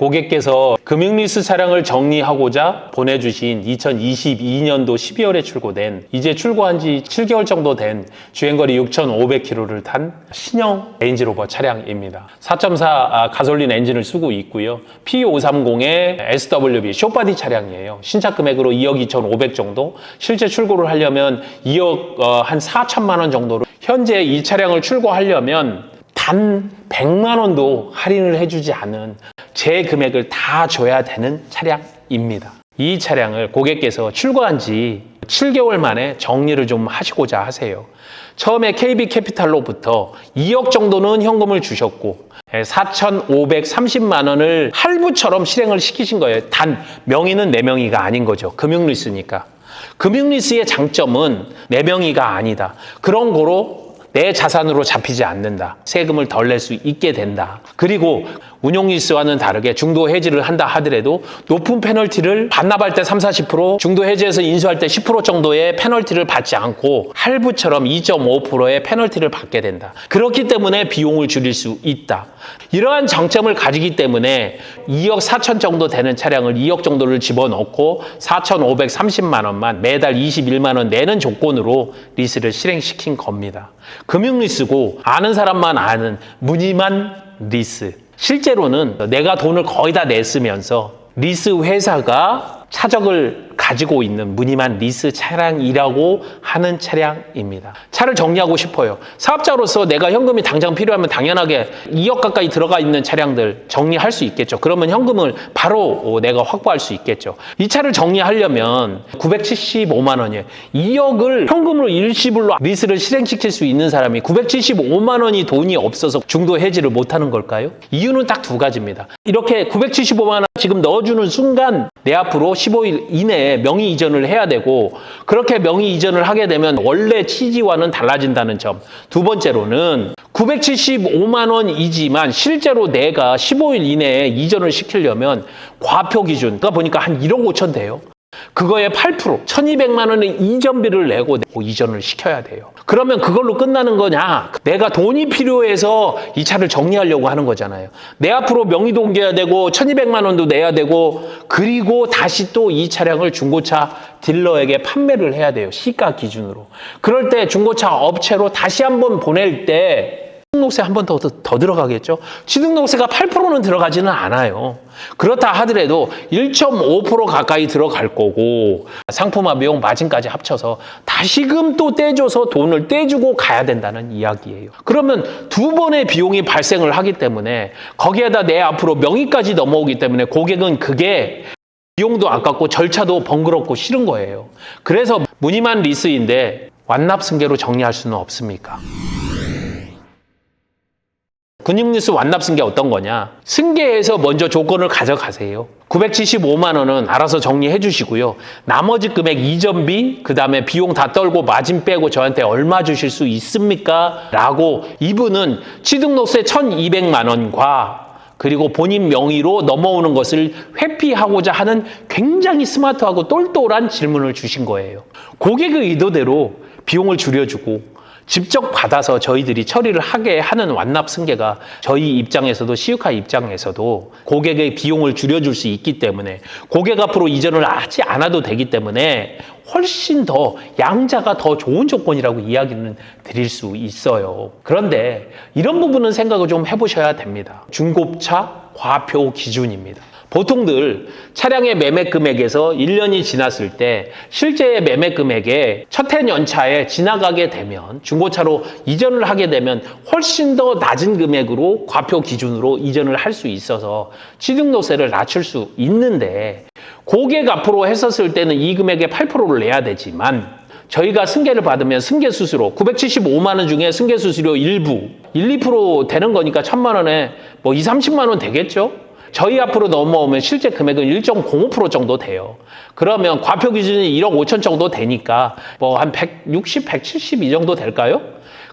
고객께서 금융리스 차량을 정리하고자 보내주신 2022년도 12월에 출고된, 이제 출고한 지 7개월 정도 된 주행거리 6,500km를 탄 신형 레인지로버 차량입니다. 4.4 가솔린 엔진을 쓰고 있고요. P530의 SWB 숏바디 차량이에요. 신차 금액으로 2억 2,500 정도, 실제 출고를 하려면 2억 한 4천만 원 정도로, 현재 이 차량을 출고하려면 단 100만 원도 할인을 해주지 않은 제 금액을 다 줘야 되는 차량입니다. 이 차량을 고객께서 출고한 지 7개월 만에 정리를 좀 하시고자 하세요. 처음에 KB캐피탈로부터 2억 정도는 현금을 주셨고 4,530만 원을 할부처럼 실행을 시키신 거예요. 단 명의는 내 명의가 아닌 거죠. 금융리스니까. 금융리스의 장점은 내 명의가 아니다. 그런 거로 내 자산으로 잡히지 않는다. 세금을 덜 낼 수 있게 된다. 그리고 운용리스와는 다르게 중도 해지를 한다 하더라도 높은 페널티를 반납할 때 30-40%, 중도 해지해서 인수할 때 10% 정도의 페널티를 받지 않고 할부처럼 2.5%의 페널티를 받게 된다. 그렇기 때문에 비용을 줄일 수 있다. 이러한 장점을 가지기 때문에 2억 4천 정도 되는 차량을 2억 정도를 집어넣고 4,530만 원만 매달 21만 원 내는 조건으로 리스를 실행시킨 겁니다. 금융리스고 아는 사람만 아는 무늬만 리스. 실제로는 내가 돈을 거의 다 냈으면서 리스 회사가 차적을 가지고 있는 무늬만 리스 차량이라고 하는 차량입니다. 차를 정리하고 싶어요. 사업자로서 내가 현금이 당장 필요하면 당연하게 2억 가까이 들어가 있는 차량들 정리할 수 있겠죠. 그러면 현금을 바로 내가 확보할 수 있겠죠. 이 차를 정리하려면 975만 원이에요. 2억을 현금으로 일시불로 리스를 실행시킬 수 있는 사람이 975만 원이 돈이 없어서 중도 해지를 못하는 걸까요? 이유는 딱 두 가지입니다. 이렇게 975만 원 지금 넣어주는 순간 내 앞으로 15일 이내에 명의 이전을 해야 되고, 그렇게 명의 이전을 하게 되면 원래 취지와는 달라진다는 점. 두 번째로는 975만 원이지만 실제로 내가 15일 이내에 이전을 시키려면 과표 기준가 보니까 한 1억 5천 돼요. 그거에 8%, 1,200만 원의 이전비를 내고 이전을 시켜야 돼요. 그러면 그걸로 끝나는 거냐? 내가 돈이 필요해서 이 차를 정리하려고 하는 거잖아요. 내 앞으로 명의도 옮겨야 되고 1,200만 원도 내야 되고, 그리고 다시 또 이 차량을 중고차 딜러에게 판매를 해야 돼요. 시가 기준으로. 그럴 때 중고차 업체로 다시 한번 보낼 때 취등록세 한 번 더 들어가겠죠? 취등록세가 8%는 들어가지는 않아요. 그렇다 하더라도 1.5% 가까이 들어갈 거고, 상품화 비용 마진까지 합쳐서 다시금 또 떼줘서 돈을 떼주고 가야 된다는 이야기예요. 그러면 두 번의 비용이 발생을 하기 때문에, 거기에다 내 앞으로 명의까지 넘어오기 때문에 고객은 그게 비용도 아깝고 절차도 번거롭고 싫은 거예요. 그래서 무늬만 리스인데 완납승계로 정리할 수는 없습니까? 금융리스 완납승계 어떤 거냐? 승계해서 먼저 조건을 가져가세요. 975만 원은 알아서 정리해 주시고요. 나머지 금액 이전비, 그 다음에 비용 다 떨고 마진 빼고 저한테 얼마 주실 수 있습니까? 라고 이분은 취등록세 1,200만 원과 그리고 본인 명의로 넘어오는 것을 회피하고자 하는 굉장히 스마트하고 똘똘한 질문을 주신 거예요. 고객의 의도대로 비용을 줄여주고 직접 받아서 저희들이 처리를 하게 하는 완납승계가 저희 입장에서도, 시우카 입장에서도 고객의 비용을 줄여줄 수 있기 때문에, 고객 앞으로 이전을 하지 않아도 되기 때문에 훨씬 더 양자가 더 좋은 조건이라고 이야기는 드릴 수 있어요. 그런데 이런 부분은 생각을 좀 해보셔야 됩니다. 중고차 과표 기준입니다. 보통들 차량의 매매 금액에서 1년이 지났을 때 실제 매매 금액의 첫 해 연차에 지나가게 되면, 중고차로 이전을 하게 되면 훨씬 더 낮은 금액으로 과표 기준으로 이전을 할 수 있어서 취등록세를 낮출 수 있는데, 고객 앞으로 했었을 때는 이 금액의 8%를 내야 되지만 저희가 승계를 받으면 승계 수수료 975만 원 중에 승계 수수료 일부 1, 2% 되는 거니까 1,000만 원에 뭐 2, 30만 원 되겠죠? 저희 앞으로 넘어오면 실제 금액은 1.05% 정도 돼요. 그러면 과표 기준이 1억 5천 정도 되니까 뭐 한 160, 170 이 정도 될까요?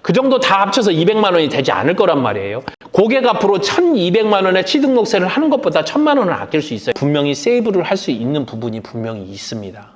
그 정도 다 합쳐서 200만 원이 되지 않을 거란 말이에요. 고객 앞으로 1,200만 원의 취등록세를 하는 것보다 1,000만 원을 아낄 수 있어요. 분명히 세이브를 할 수 있는 부분이 분명히 있습니다.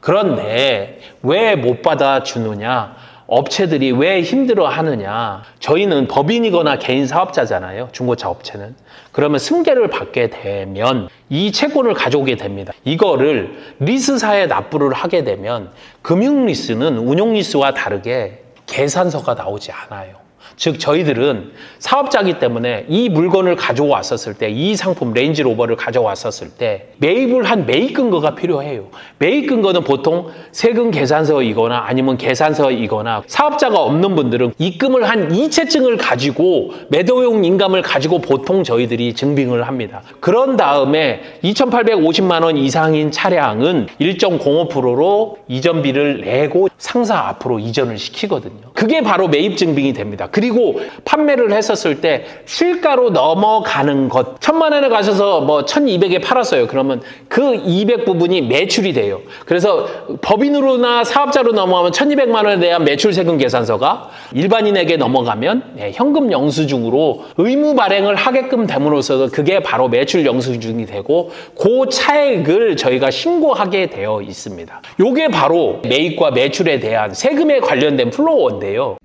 그런데 왜 못 받아주느냐? 업체들이 왜 힘들어 하느냐. 저희는 법인이거나 개인 사업자잖아요. 중고차 업체는. 그러면 승계를 받게 되면 이 채권을 가져오게 됩니다. 이거를 리스사에 납부를 하게 되면 금융리스는 운용리스와 다르게 계산서가 나오지 않아요. 즉 저희들은 사업자이기 때문에 이 물건을 가져왔었을 때, 이 상품 레인지로버를 가져왔었을 때 매입을 한 매입 근거가 필요해요. 매입 근거는 보통 세금 계산서이거나 아니면 계산서이거나, 사업자가 없는 분들은 입금을 한 이체증을 가지고 매도용 인감을 가지고 보통 저희들이 증빙을 합니다. 그런 다음에 2,850만 원 이상인 차량은 1.05%로 이전비를 내고 상사 앞으로 이전을 시키거든요. 그게 바로 매입 증빙이 됩니다. 그리고 판매를 했었을 때 실가로 넘어가는 것, 1,000만 원에 가셔서 뭐 1,200에 팔았어요. 그러면 그 200 부분이 매출이 돼요. 그래서 법인으로나 사업자로 넘어가면 1,200만 원에 대한 매출 세금 계산서가, 일반인에게 넘어가면 현금 영수증으로 의무 발행을 하게끔 됨으로써 그게 바로 매출 영수증이 되고, 그 차액을 저희가 신고하게 되어 있습니다. 이게 바로 매입과 매출에 대한 세금에 관련된 플로어인데요.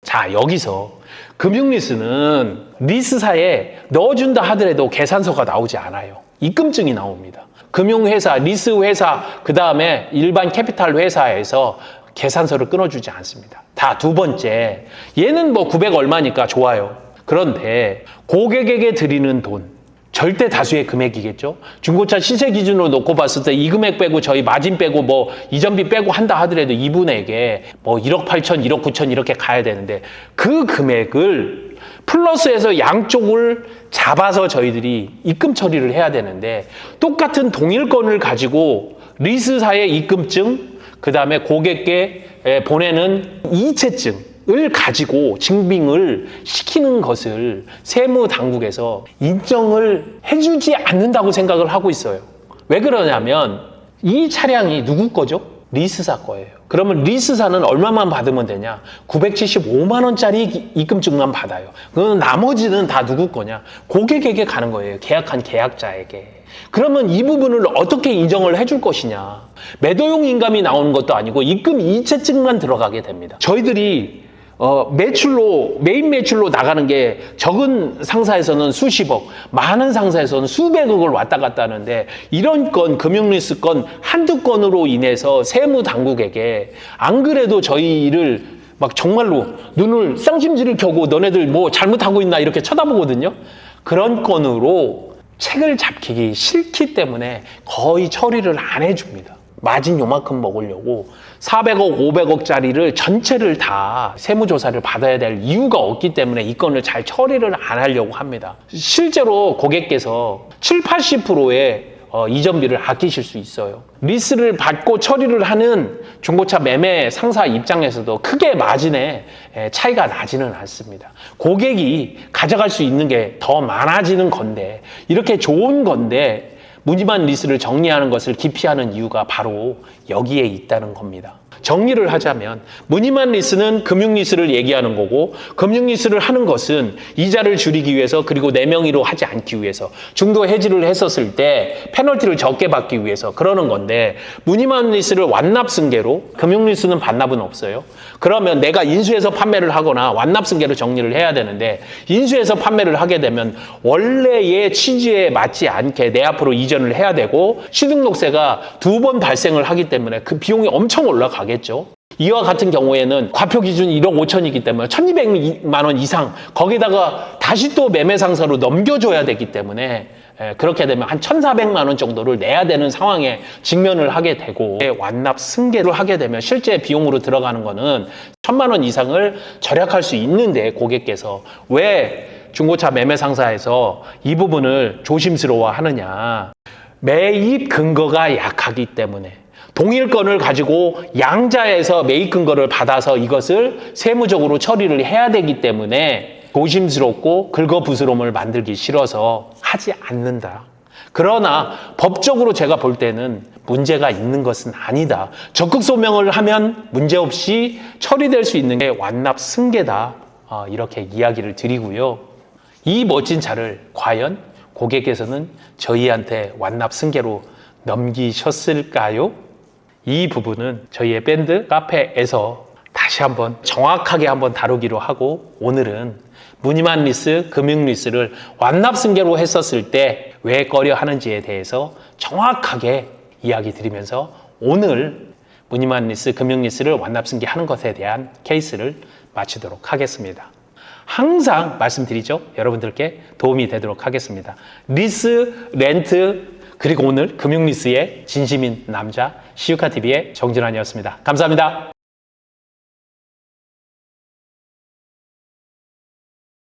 자, 여기서 금융리스는 리스사에 넣어준다 하더라도 계산서가 나오지 않아요. 입금증이 나옵니다. 금융회사, 리스회사, 그 다음에 일반 캐피탈 회사에서 계산서를 끊어주지 않습니다. 다 두 번째, 얘는 뭐 900 얼마니까 좋아요. 그런데 고객에게 드리는 돈, 절대 다수의 금액이겠죠. 중고차 시세 기준으로 놓고 봤을 때 이 금액 빼고 저희 마진 빼고 뭐 이전비 빼고 한다 하더라도 이분에게 뭐 1억 8천, 1억 9천 이렇게 가야 되는데, 그 금액을 플러스해서 양쪽을 잡아서 저희들이 입금 처리를 해야 되는데, 똑같은 동일건을 가지고 리스사의 입금증, 그 다음에 고객께 보내는 이체증 을 가지고 증빙을 시키는 것을 세무당국에서 인정을 해주지 않는다고 생각을 하고 있어요. 왜 그러냐면 이 차량이 누구 거죠? 리스사 거예요. 그러면 리스사는 얼마만 받으면 되냐? 975만 원짜리 입금증만 받아요. 그럼 나머지는 다 누구 거냐? 고객에게 가는 거예요. 계약한 계약자에게. 그러면 이 부분을 어떻게 인정을 해줄 것이냐? 매도용 인감이 나오는 것도 아니고 입금 이체증만 들어가게 됩니다. 저희들이 매입 매출로 나가는 게 적은 상사에서는 수십억, 많은 상사에서는 수백억을 왔다 갔다 하는데, 이런 건, 금융리스 건 한두 건으로 인해서 세무당국에게 안 그래도 저희를 막 정말로 눈을 쌍심지를 켜고 너네들 뭐 잘못하고 있나 이렇게 쳐다보거든요. 그런 건으로 책을 잡히기 싫기 때문에 거의 처리를 안 해줍니다. 마진 요만큼 먹으려고 400억, 500억짜리를 전체를 다 세무조사를 받아야 될 이유가 없기 때문에 이 건을 잘 처리를 안 하려고 합니다. 실제로 고객께서 7, 80%의 이전비를 아끼실 수 있어요. 리스를 받고 처리를 하는 중고차 매매 상사 입장에서도 크게 마진에 차이가 나지는 않습니다. 고객이 가져갈 수 있는 게 더 많아지는 건데, 이렇게 좋은 건데 무늬만 리스를 정리하는 것을 기피하는 이유가 바로 여기에 있다는 겁니다. 정리를 하자면 무늬만 리스는 금융리스를 얘기하는 거고, 금융리스를 하는 것은 이자를 줄이기 위해서, 그리고 내 명의로 하지 않기 위해서, 중도 해지를 했었을 때 페널티를 적게 받기 위해서 그러는 건데, 무늬만 리스를 완납승계로, 금융리스는 반납은 없어요. 그러면 내가 인수해서 판매를 하거나 완납승계로 정리를 해야 되는데, 인수해서 판매를 하게 되면 원래의 취지에 맞지 않게 내 앞으로 이전을 해야 되고, 취등록세가 2번 발생을 하기 때문에 그 비용이 엄청 올라가겠죠. 이와 같은 경우에는 과표 기준 1억 5천이기 때문에 1,200만 원 이상, 거기다가 다시 또 매매상사로 넘겨줘야 되기 때문에 그렇게 되면 한 1,400만 원 정도를 내야 되는 상황에 직면을 하게 되고, 완납 승계를 하게 되면 실제 비용으로 들어가는 거는 1,000만 원 이상을 절약할 수 있는데, 고객께서 왜 중고차 매매상사에서 이 부분을 조심스러워 하느냐? 매입 근거가 약하기 때문에, 동일건을 가지고 양자에서 매입 근거를 받아서 이것을 세무적으로 처리를 해야 되기 때문에 조심스럽고 긁어부스럼을 만들기 싫어서 하지 않는다. 그러나 법적으로 제가 볼 때는 문제가 있는 것은 아니다. 적극 소명을 하면 문제없이 처리될 수 있는 게 완납 승계다. 이렇게 이야기를 드리고요. 이 멋진 차를 과연 고객께서는 저희한테 완납 승계로 넘기셨을까요? 이 부분은 저희의 밴드 카페에서 다시 한번 정확하게 한번 다루기로 하고, 오늘은 무늬만 리스, 금융 리스를 완납승계로 했었을 때 왜 꺼려 하는지에 대해서 정확하게 이야기 드리면서 오늘 무늬만 리스, 금융 리스를 완납승계 하는 것에 대한 케이스를 마치도록 하겠습니다. 항상 말씀드리죠. 여러분들께 도움이 되도록 하겠습니다. 리스, 렌트, 그리고 오늘 금융 리스의 진심인 남자 시우카TV의 정진환이었습니다. 감사합니다.